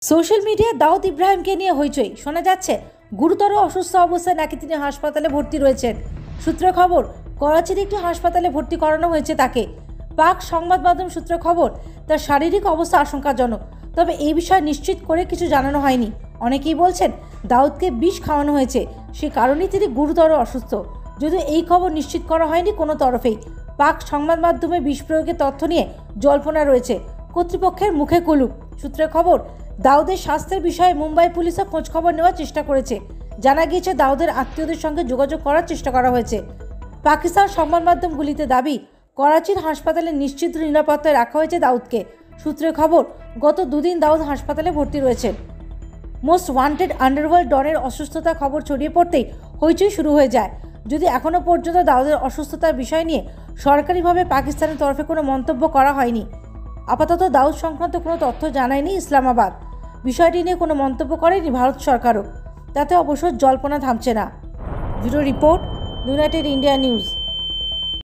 Social মিডিয়ায় দাউদ ইব্রাহিমকে নিয়ে হইচই। শোনা যাচ্ছে গুরুতর অসুস্থ অবস্থায় নাকি তিনি হাসপাতালে ভর্তি রয়েছেন। সূত্রে খবর, করাচির একটি হাসপাতালে ভর্তি করানো হয়েছে তাকে। পাক সংবাদ মাধ্যম সূত্রে খবর, তার শারীরিক অবস্থা আশঙ্কাজনক, তবে এই বিষয়ে নিশ্চিত করে কিছু জানানো হয়নি। অনেকেই বলছেন দাউদকে বিষ খাওয়ানো হয়েছে, সে কারণেই তিনি গুরুতর অসুস্থ। যদিও এই খবর নিশ্চিত করা হয়নি কোনো তরফেই। পাক সংবাদ মাধ্যমে বিষ প্রয়োগের তথ্য নিয়ে জল্পনা রয়েছে, কর্তৃপক্ষের মুখে কুলুপ। সূত্রে খবর, দাউদের স্বাস্থ্যের বিষয়ে মুম্বাই পুলিশও খোঁজখবর নেওয়ার চেষ্টা করেছে। জানা গিয়েছে দাউদের আত্মীয়দের সঙ্গে যোগাযোগ করার চেষ্টা করা হয়েছে। পাকিস্তান সংবাদ মাধ্যমগুলিতে দাবি, করাচির হাসপাতালে নিশ্চিত নিরাপত্তায় রাখা হয়েছে দাউদকে। সূত্রে খবর, গত দুদিন দাউদ হাসপাতালে ভর্তি রয়েছেন। মোস্ট ওয়ান্টেড আন্ডারওয়ার্ল্ড ডনের অসুস্থতার খবর ছড়িয়ে পড়তেই হইচই শুরু হয়ে যায়। যদি এখনও পর্যন্ত দাউদের অসুস্থতার বিষয় নিয়ে সরকারিভাবে পাকিস্তানের তরফে কোনো মন্তব্য করা হয়নি। আপাতত দাউদ সংক্রান্ত কোনো তথ্য জানায়নি ইসলামাবাদ। বিষয়টি নিয়ে কোনো মন্তব্য করেনি ভারত সরকারও। তাতে অবশ্য জল্পনা থামছে না। Bureau report, United India news.